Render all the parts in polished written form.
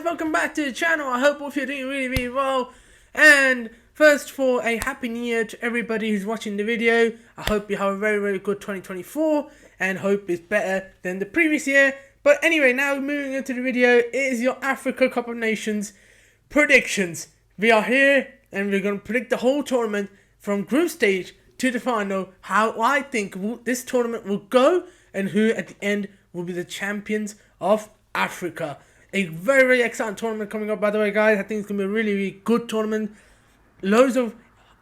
welcome back to the channel. I hope all of you are doing really well. And first of all, a happy new year to everybody who's watching the video. I hope you have a very good 2024 and hope it's better than the previous year. But anyway, now moving into the video, it is your Africa Cup of Nations predictions. We are here and we're going to predict the whole tournament from group stage to the final, how I think this tournament will go and who at the end will be the champions of Africa. A very exciting tournament coming up, by the way, guys. I think it's going to be a really good tournament. Loads of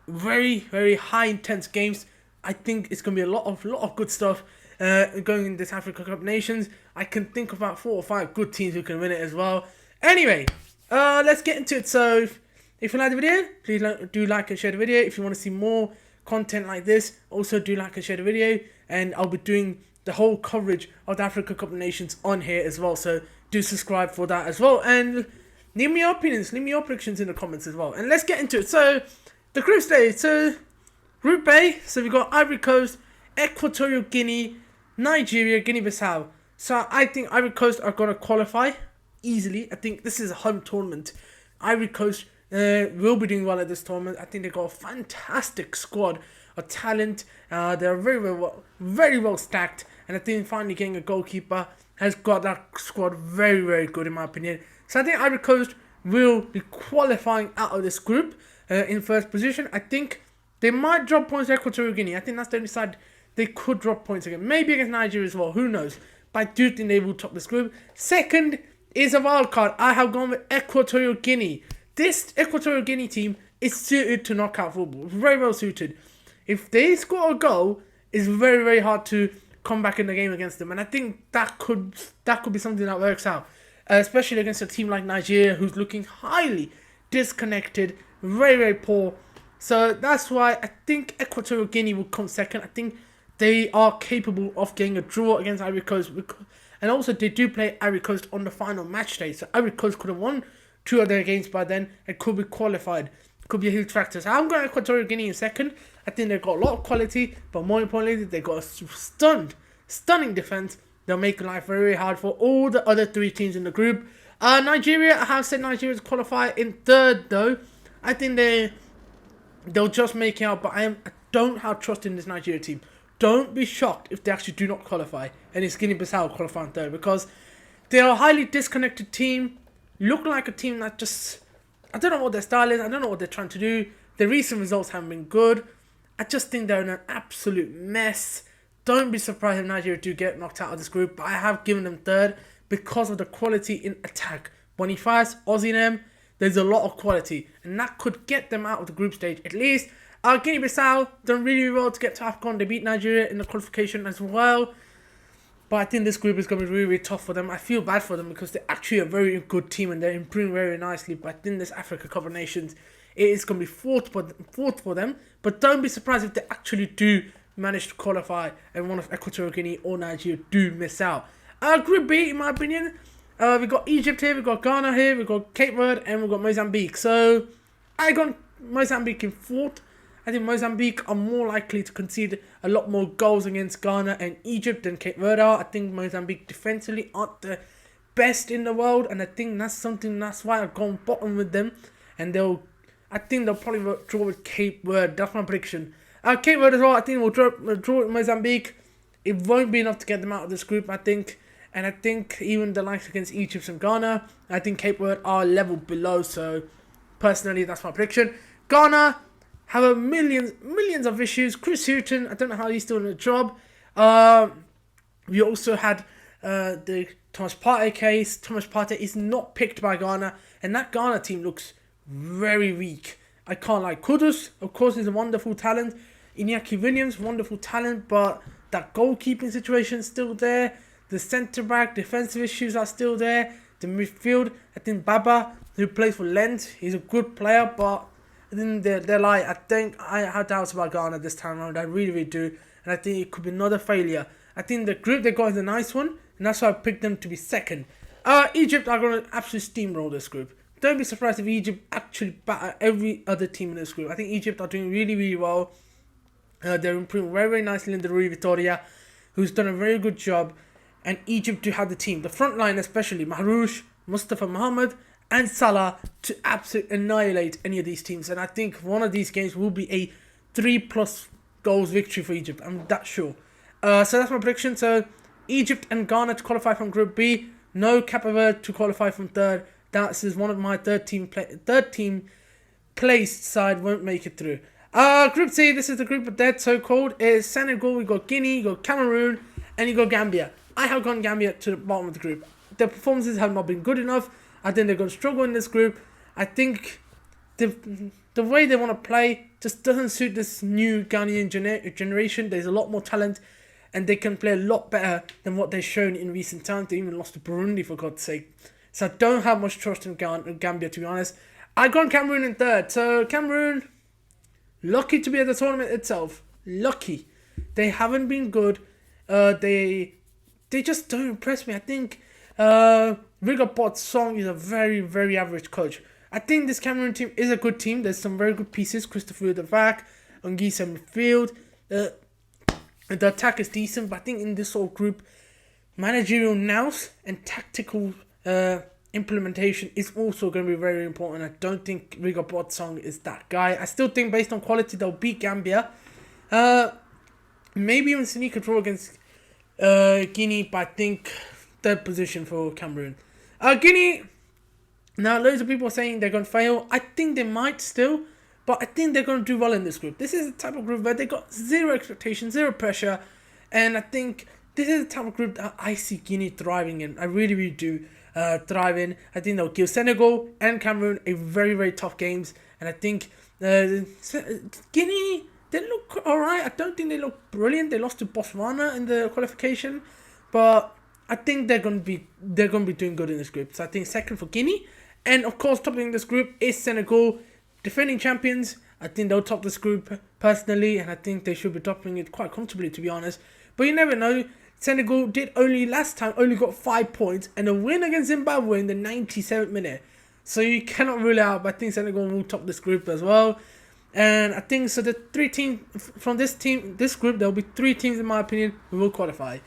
very high intense games. I think it's going to be a lot of good stuff going in this Africa Cup Nations. I can think about 4 or 5 good teams who can win it as well. Anyway, let's get into it. So if you like the video, please do like and share the video. If you want to see more content like this, also do like and share the video, and I'll be doing the whole coverage of the Africa Cup of Nations on here as well, so do subscribe for that as well, and leave me your opinions, leave me your predictions in the comments as well, and let's get into it. So the group stage, so Group A, so we've got Ivory Coast, Equatorial Guinea, Nigeria, Guinea-Bissau. So I think Ivory Coast are going to qualify easily. I think this is a home tournament. Ivory Coast will be doing well at this tournament. I think they've got a fantastic squad of talent. They're very well stacked, and I think finally getting a goalkeeper has got that squad very good in my opinion. So I think Ivory Coast will be qualifying out of this group in first position. I think they might drop points to Equatorial Guinea. I think that's the only side they could drop points again. Maybe against Nigeria as well, who knows. But I do think they will top this group. Second is a wild card. I have gone with Equatorial Guinea. This Equatorial Guinea team is suited to knockout football. Very well suited. If they score a goal, it's very hard to come back in the game against them, and I think that could be something that works out, especially against a team like Nigeria, who's looking highly disconnected, very poor. So that's why I think Equatorial Guinea will come second. I think they are capable of getting a draw against Ivory Coast, and also they do play Ivory Coast on the final match day, so Ivory Coast could have won 2 of their games by then and could be qualified. Could be a huge factor. So I'm going Equatorial Guinea in second. I think they've got a lot of quality, but more importantly, they've got a stunning defense. They'll make life very hard for all the other 3 teams in the group. Nigeria, I have said Nigeria to qualify in third, though. I think they'll just make it out, but I don't have trust in this Nigeria team. Don't be shocked if they actually do not qualify, and it's Guinea-Bissau qualifying third, because they are a highly disconnected team. Look like a team that just, I don't know what their style is. I don't know what they're trying to do. The recent results haven't been good. I just think they're in an absolute mess. Don't be surprised if Nigeria do get knocked out of this group. But I have given them third because of the quality in attack. Boniface, Ozinem, there's a lot of quality, and that could get them out of the group stage at least. Guinea-Bissau done really well to get to AFCON. They beat Nigeria in the qualification as well. But I think this group is going to be really tough for them. I feel bad for them because they're actually a very good team and they're improving very nicely. But I think this Africa Cup of Nations, it is going to be fought for them. But don't be surprised if they actually do manage to qualify and one of Equatorial Guinea or Nigeria do miss out. Group B, in my opinion, we've got Egypt here, we've got Ghana here, we've got Cape Verde, and we've got Mozambique. So I got Mozambique in fourth. I think Mozambique are more likely to concede a lot more goals against Ghana and Egypt than Cape Verde are. I think Mozambique defensively aren't the best in the world, and I think that's why I've gone bottom with them. And I think they'll probably draw with Cape Verde. That's my prediction. Cape Verde as well, I think will draw with Mozambique. It won't be enough to get them out of this group, I think. And I think even the likes against Egypt and Ghana, I think Cape Verde are a level below. So personally, that's my prediction. Ghana have millions of issues. Chris Hughton, I don't know how he's doing the job. We also had the Thomas Partey case. Thomas Partey is not picked by Ghana, and that Ghana team looks very weak. I can't lie. Kudus, of course, is a wonderful talent. Iñaki Williams, wonderful talent, but that goalkeeping situation is still there. The centre-back defensive issues are still there. The midfield, I think Baba, who plays for Lens, he's a good player, but I think they're like, I think I have doubts about Ghana this time around. I really do. And I think it could be another failure. I think the group they got is a nice one, and that's why I picked them to be second. Egypt are going to absolutely steamroll this group. Don't be surprised if Egypt actually batter every other team in this group. I think Egypt are doing really well. They're improving very nicely in the Rui Vitoria, who's done a very good job. And Egypt do have the team. The front line especially, Mahrouch, Mustafa Mohamed, and Salah to absolutely annihilate any of these teams. And I think one of these games will be a 3+ goals victory for Egypt. I'm that sure. So that's my prediction. So Egypt and Ghana to qualify from Group B. No Cape Verde to qualify from third. That is one of my third team placed side won't make it through. Group C, this is the group of death, so-called. Is Senegal, we got Guinea, you got Cameroon, and you got Gambia. I have gone Gambia to the bottom of the group. Their performances have not been good enough. I think they're going to struggle in this group. I think the way they want to play just doesn't suit this new Ghanaian generation. There's a lot more talent, and they can play a lot better than what they've shown in recent times. They even lost to Burundi, for God's sake. So I don't have much trust in Gambia, to be honest. I gone Cameroon in third. So Cameroon, lucky to be at the tournament itself. Lucky. They haven't been good. They just don't impress me. I think Rigobot's Song is a very, very average coach. I think this Cameroon team is a good team. There's some very good pieces. Christopher at the back, Ongisa midfield. The attack is decent, but I think in this sort of group, managerial nous and tactical implementation is also going to be very important. I don't think Rigobot's Song is that guy. I still think based on quality, they'll beat Gambia. Maybe even sneak a draw against Guinea, but I think third position for Cameroon. Guinea, now loads of people are saying they're going to fail. I think they might still, but I think they're going to do well in this group. This is the type of group where they got zero expectations, zero pressure, and I think this is the type of group that I see Guinea thriving in. I really, really do thrive in. I think they'll give Senegal and Cameroon a very, very tough games, and I think Guinea, they look alright. I don't think they look brilliant. They lost to Botswana in the qualification, but I think they're going to be doing good in this group. So I think second for Guinea, and of course topping this group is Senegal, defending champions. I think they'll top this group personally, and I think they should be topping it quite comfortably, to be honest. But you never know. Senegal did last time got 5 points and a win against Zimbabwe in the 97th minute. So you cannot rule out, but I think Senegal will top this group as well. And I think so the 3 teams from this group, there will be 3 teams in my opinion who will qualify.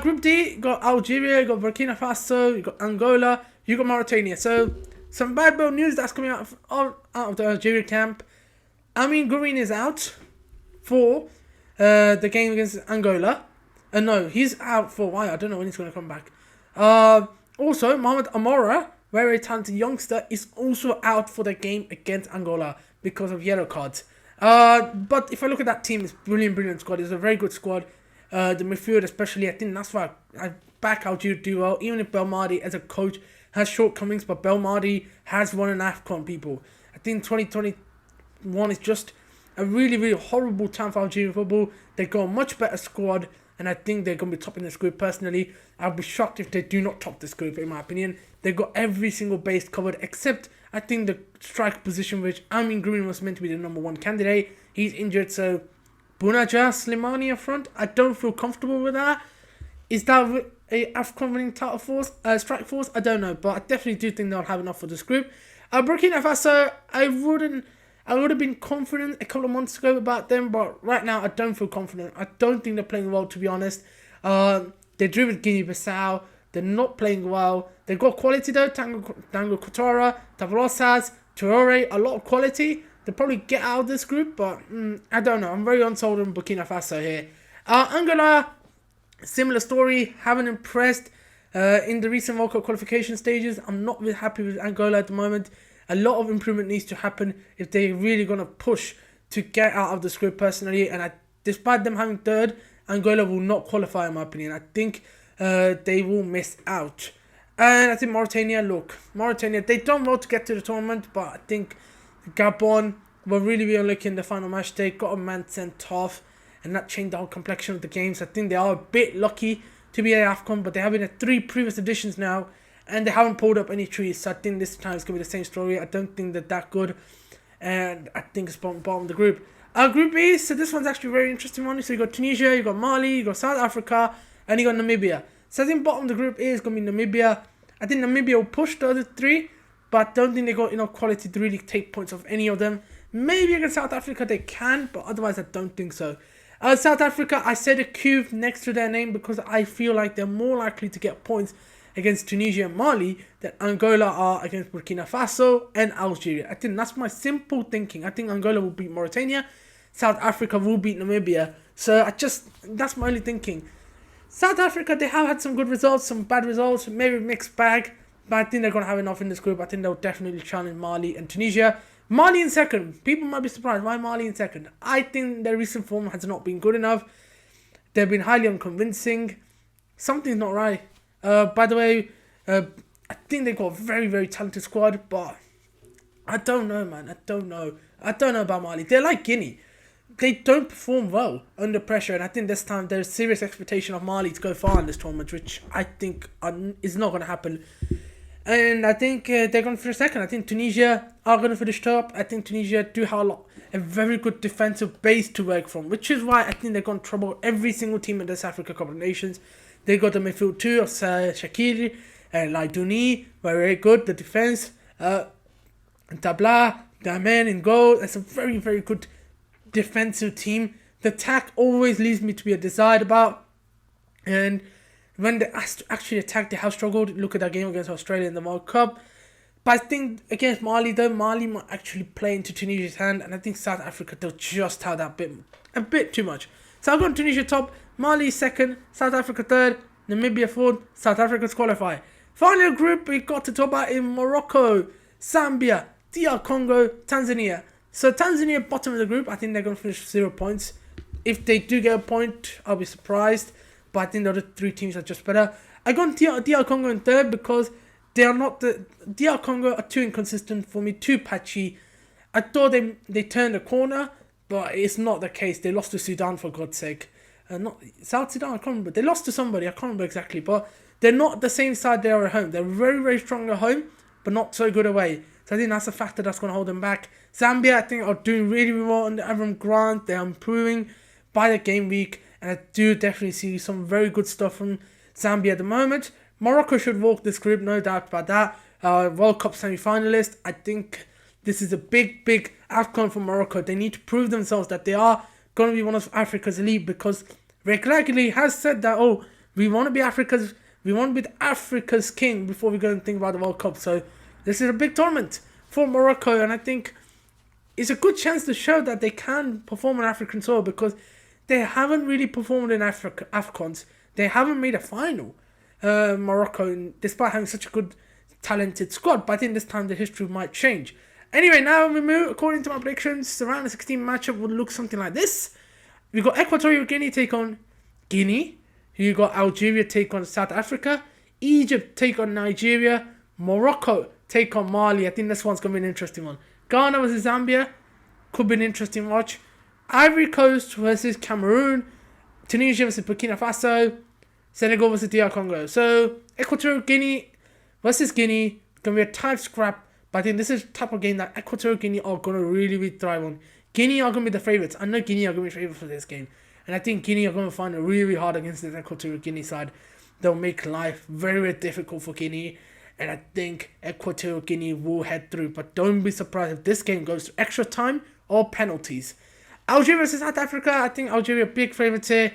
Group D, you got Algeria, you got Burkina Faso, you got Angola, you got Mauritania. So some bad news that's coming out of the Algeria camp. Amin Green is out for the game against Angola. No, he's out for a while. I don't know when he's going to come back. Also, Mohamed Amora, very talented youngster, is also out for the game against Angola because of yellow cards. But if I look at that team, it's brilliant squad. It's a very good squad. The midfield especially, I think that's why I back Algeria to do well. Even if Belmadi as a coach has shortcomings, but Belmadi has won an AFCON, people. I think 2021 is just a really, really horrible time for Algerian football. They got a much better squad, and I think they're going to be topping this group personally. I'll be shocked if they do not top this group, in my opinion. They've got every single base covered, except I think the strike position, which Amin Green was meant to be the number 1 candidate. He's injured, so Bunaja Slimani up front, I don't feel comfortable with that. Is that a AFCON winning title force, strike force? I don't know, but I definitely do think they'll have enough for this group. Burkina Faso, I would have been confident a couple of months ago about them, but right now I don't feel confident. I don't think they're playing well, to be honest. They drew with Guinea-Bissau. They're not playing well. They've got quality though. Tango Couture, Tavarosas, Traore, a lot of quality. They'll probably get out of this group, but I don't know. I'm very unsold on Burkina Faso here. Angola, similar story. Haven't impressed in the recent World Cup qualification stages. I'm not really happy with Angola at the moment. A lot of improvement needs to happen if they're really going to push to get out of this group personally. And despite them having third, Angola will not qualify in my opinion. I think they will miss out. And I think Mauritania, they've done well to get to the tournament, but I think Gabon were really unlucky in the final match. They got a man sent off, and that changed the whole complexion of the games. I think they are a bit lucky to be at AFCON, but they have been at 3 previous editions now, and they haven't pulled up any trees. So I think this time it's going to be the same story. I don't think they're that good, and I think it's bottom of the group. Group B, so this one's actually a very interesting one. So you got Tunisia, you got Mali, you got South Africa, and you got Namibia. So I think bottom of the group A is going to be Namibia. I think Namibia will push the other 3, but I don't think they got enough quality to really take points off any of them. Maybe against South Africa they can, but otherwise I don't think so. South Africa, I said a Q next to their name because I feel like they're more likely to get points against Tunisia and Mali that Angola are against Burkina Faso and Algeria. I think that's my simple thinking. I think Angola will beat Mauritania, South Africa will beat Namibia. So that's my only thinking. South Africa, they have had some good results, some bad results, maybe mixed bag, but I think they're going to have enough in this group. I think they'll definitely challenge Mali and Tunisia. Mali in second. People might be surprised. Why Mali in second? I think their recent form has not been good enough. They've been highly unconvincing. Something's not right. By the way, I think they've got a very, very talented squad, but I don't know, man. I don't know about Mali. They're like Guinea. They don't perform well under pressure, and I think this time there's serious expectation of Mali to go far in this tournament, which I think is not going to happen. And I think they're going to finish second. I think Tunisia are going to finish top. I think Tunisia do have a very good defensive base to work from, which is why I think they're going to trouble every single team in this Africa Cup of Nations. They got the midfield too of Shaqiri and Laiduni, very good. The defense, Tabla, Damen in goal. That's a very, very good defensive team. The attack always leaves me to be desired about, and when they actually attack, they have struggled. Look at that game against Australia in the World Cup. But I think against Mali, though, Mali might actually play into Tunisia's hand, and I think South Africa, they'll just have that a bit too much. So I've got Tunisia top, Mali second, South Africa third, Namibia fourth, South Africa's qualify. Final group we got to talk about in Morocco, Zambia, DR Congo, Tanzania. So Tanzania, bottom of the group, I think they're going to finish 0 points. If they do get a point, I'll be surprised. But I think the other three teams are just better. I got DR Congo in third because they are not DR Congo are too inconsistent for me, too patchy. I thought they turned a corner, but it's not the case. They lost to Sudan, for God's sake. Not South Sudan, I can't remember. They lost to somebody, I can't remember exactly. But they're not the same side they are at home. They're very, very strong at home, but not so good away. So I think that's a factor that's going to hold them back. Zambia, I think, are doing really, really well under Avram Grant. They're improving by the game week. And I do definitely see some very good stuff from Zambia at the moment. Morocco should walk this group, no doubt about that. World Cup semi-finalist. I think this is a big, big AFCON for Morocco. They need to prove themselves that they are going to be one of Africa's elite, because Rick Lagley has said that, we want to be Africa's king before we go and think about the World Cup. So this is a big tournament for Morocco, and I think it's a good chance to show that they can perform on African soil, because they haven't really performed in AFCONs. They haven't made a final, Morocco, despite having such a good, talented squad. But I think this time the history might change. Anyway, now we move, according to my predictions, the round of 16 matchup would look something like this. We got Equatorial Guinea take on Guinea. You got Algeria take on South Africa. Egypt take on Nigeria. Morocco take on Mali. I think this one's going to be an interesting one. Ghana versus Zambia could be an interesting watch. Ivory Coast versus Cameroon. Tunisia versus Burkina Faso. Senegal versus DR Congo. So, Equatorial Guinea versus Guinea. Going to be a tight scrap. But I think this is the type of game that Equatorial Guinea are going to really, really thrive on. Guinea are going to be the favourites. I know Guinea are going to be favourites for this game. And I think Guinea are going to find it really, really hard against this Equatorial Guinea side. They'll make life very, very difficult for Guinea. And I think Equatorial Guinea will head through. But don't be surprised if this game goes to extra time or penalties. Algeria versus South Africa. I think Algeria big favourites here.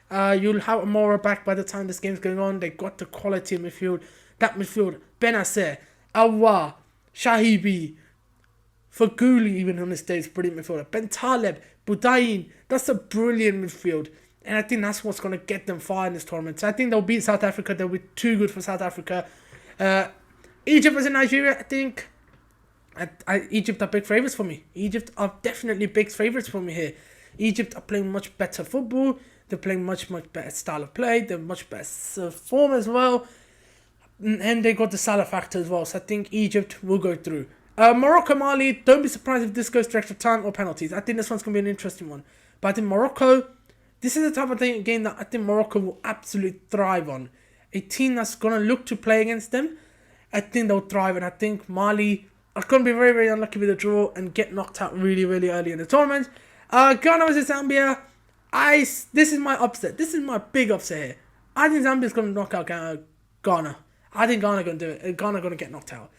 You'll have Amora back by the time this game's going on. They got the quality midfield. That midfield. Benacer, Aouar, Shahibi, Fagouli even on this day is brilliant midfielder. Ben Taleb, Budayin. That's a brilliant midfield. And I think that's what's going to get them far in this tournament. So I think they'll beat South Africa. They'll be too good for South Africa. Egypt versus Nigeria, I think Egypt are big favourites for me. Egypt are definitely big favourites for me here. Egypt are playing much better football. They're playing much, much better style of play. They're much better form as well. And they got the Salah factor as well. So I think Egypt will go through. Morocco, Mali, don't be surprised if this goes to extra time or penalties. I think this one's going to be an interesting one. But I think Morocco, this is the type of game that I think Morocco will absolutely thrive on. A team that's going to look to play against them, I think they'll thrive. And I think Mali are going to be very, very unlucky with a draw and get knocked out really, really early in the tournament. Ghana versus Zambia. This is my upset. This is my big upset here. I think Zambia's going to knock out Ghana. I think Ghana are going to do it. Ghana are going to get knocked out.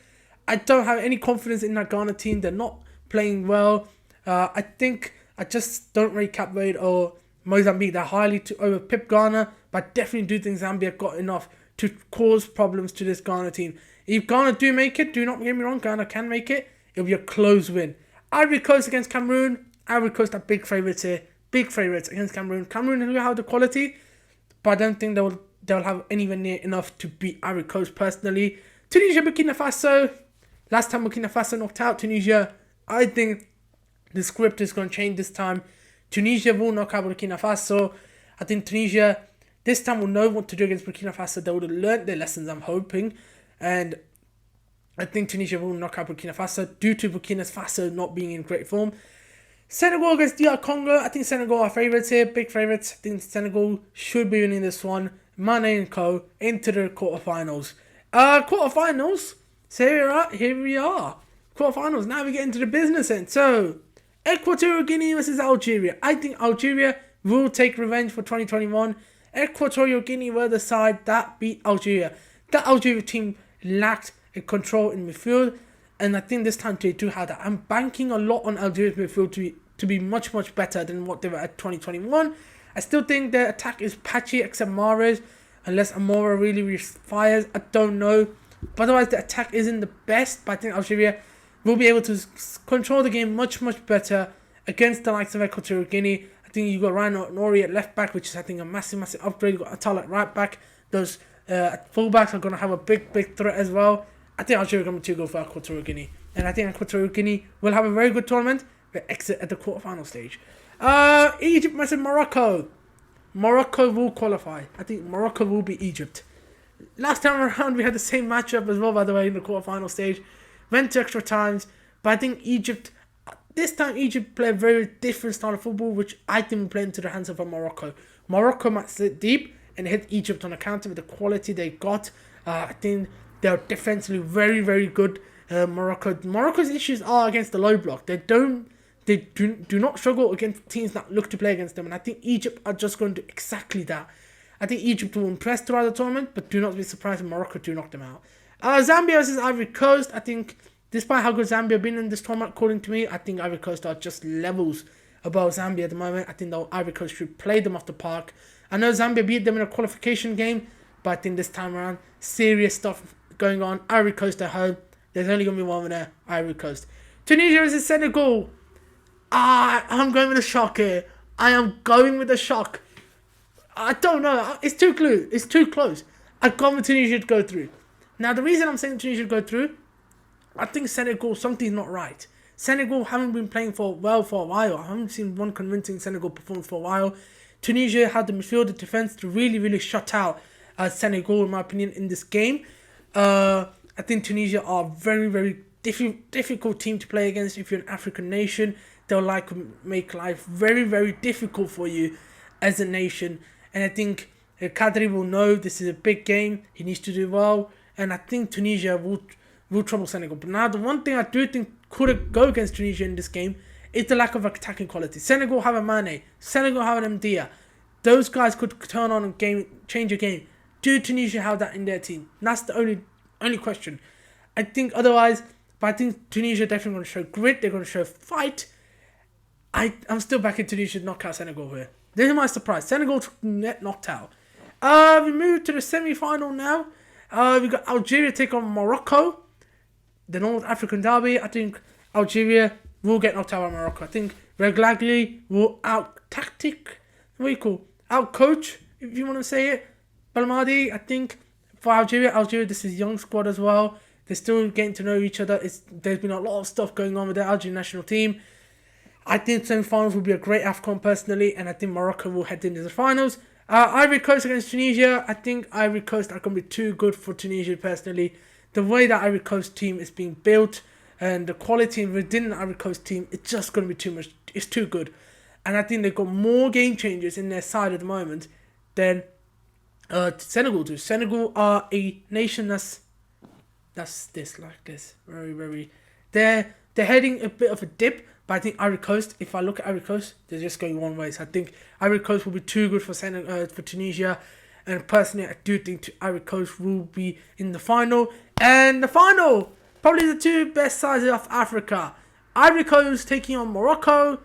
I don't have any confidence in that Ghana team. They're not playing well. I just don't rate Cape Verde or Mozambique that highly to over Pip Ghana. But I definitely do think Zambia got enough to cause problems to this Ghana team. If Ghana do make it, do not get me wrong, Ghana can make it. It'll be a close win. Ivory Coast against Cameroon. Ivory Coast are big favourites here. Big favourites against Cameroon. Cameroon will have the quality, but I don't think they'll have anywhere near enough to beat Ivory Coast personally. Tunisia, Burkina Faso. Last time Burkina Faso knocked out Tunisia. I think the script is going to change this time. Tunisia will knock out Burkina Faso. I think Tunisia this time will know what to do against Burkina Faso. They would have learned their lessons, I'm hoping. And I think Tunisia will knock out Burkina Faso due to Burkina Faso not being in great form. Senegal against DR Congo. I think Senegal are favourites here. Big favourites. I think Senegal should be winning this one. Mane and Co. into the quarterfinals. Quarterfinals. So here we are. Quarterfinals. Now we get into the business end. So, Equatorial Guinea versus Algeria. I think Algeria will take revenge for 2021. Equatorial Guinea were the side that beat Algeria. That Algeria team lacked a control in midfield, and I think this time they do have that. I'm banking a lot on Algeria's midfield to be much, much better than what they were at 2021. I still think their attack is patchy except Mahrez, unless Amora really fires. I don't know. But otherwise, the attack isn't the best, but I think Algeria will be able to control the game much, much better against the likes of Equatorial Guinea. I think you got Ryan Nori at left back, which is, I think, a massive, massive upgrade. You got Atal at right back. Those fullbacks are going to have a big, big threat as well. I think Algeria are going to go for Equatorial Guinea. And I think Equatorial Guinea will have a very good tournament, but exit at the quarterfinal stage. Egypt versus Morocco. Morocco will qualify. I think Morocco will beat Egypt. Last time around, we had the same matchup as well, by the way, in the quarterfinal stage. Went to extra times, but I think Egypt, this time Egypt play a very different style of football, which I think will play into the hands of Morocco. Morocco might sit deep and hit Egypt on account of the quality they got. I think they're defensively very, very good. Morocco's issues are against the low block. They do not struggle against teams that look to play against them, and I think Egypt are just going to do exactly that. I think Egypt will impress throughout the tournament, but do not be surprised if Morocco do knock them out. Zambia versus Ivory Coast. I think, despite how good Zambia have been in this tournament, according to me, I think Ivory Coast are just levels above Zambia at the moment. I think the Ivory Coast should play them off the park. I know Zambia beat them in a qualification game, but I think this time around, serious stuff going on. Ivory Coast at home. There's only going to be one winner, Ivory Coast. Tunisia versus Senegal. I'm going with a shock here. I am going with a shock. I don't know. It's too close. I've gone with Tunisia to go through. Now, the reason I'm saying Tunisia to go through, I think Senegal, something's not right. Senegal haven't been playing for a while. I haven't seen one convincing Senegal performance for a while. Tunisia had the midfield, the defense to really, really shut out Senegal, in my opinion, in this game. I think Tunisia are a very, very difficult team to play against. If you're an African nation, they'll make life very, very difficult for you as a nation. And I think Kadri will know this is a big game. He needs to do well. And I think Tunisia will trouble Senegal. But now, the one thing I do think could go against Tunisia in this game is the lack of attacking quality. Senegal have a Mane. Senegal have an Mdia. Those guys could turn on a change a game. Do Tunisia have that in their team? That's the only question. I think otherwise, but I think Tunisia definitely going to show grit. They're going to show fight. I'm still back in Tunisia to knock out Senegal here. This is my surprise. Senegal knocked out. We move to the semi-final now. We got Algeria take on Morocco. The North African derby. I think Algeria will get knocked out by Morocco. I think Regragui will out-coach, if you want to say it, Belmadi. I think for Algeria, this is a young squad as well. They're still getting to know each other. There's been a lot of stuff going on with the Algerian national team. I think semi-finals will be a great AFCON personally, and I think Morocco will head into the finals. Ivory Coast against Tunisia. I think Ivory Coast are going to be too good for Tunisia personally. The way that Ivory Coast team is being built and the quality within the Ivory Coast team, it's just going to be too much. It's too good. And I think they've got more game changers in their side at the moment than Senegal do. Senegal are a nation that's very, very. They're heading a bit of a dip. But I think Ivory Coast, if I look at Ivory Coast, they're just going one way. So I think Ivory Coast will be too good for Tunisia. And personally, I do think Ivory Coast will be in the final. And the final, probably the two best sides of Africa. Ivory Coast taking on Morocco.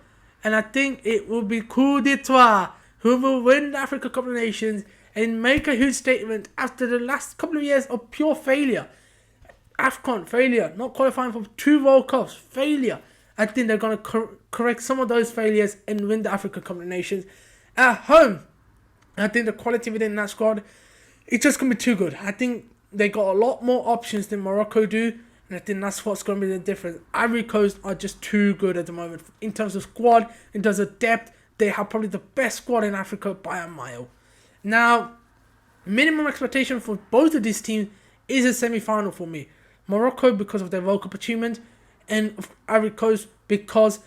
And I think it will be Coup d'Etat who will win the Africa Cup of Nations and make a huge statement after the last couple of years of pure failure. AFCON, failure. Not qualifying for 2 World Cups, failure. I think they're going to correct some of those failures and win the African Cup of Nations at home. I think the quality within that squad, it's just going to be too good. I think they got a lot more options than Morocco do, and I think that's what's going to be the difference. Ivory Coast are just too good at the moment. In terms of squad, in terms of depth, they have probably the best squad in Africa by a mile. Now, minimum expectation for both of these teams is a semi-final for me. Morocco because of their World Cup achievement, and Ivory Coast because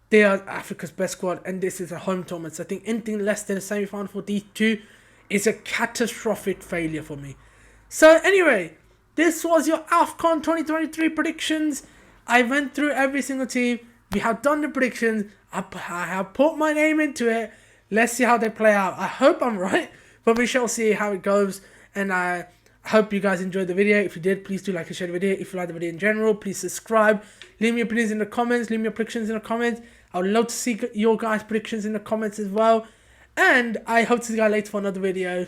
they are Africa's best squad, and this is a home tournament. So I think anything less than a semi-final for these two is a catastrophic failure for me. So anyway, this was your AFCON 2023 predictions. I went through every single team. We have done the predictions. I have put my name into it. Let's see how they play out. I hope I'm right, but we shall see how it goes. And I hope you guys enjoyed the video. If you did, please do like and share the video. If you like the video in general, please subscribe. Leave me your opinions in the comments. Leave me your predictions in the comments. I would love to see your guys' predictions in the comments as well. And I hope to see you guys later for another video.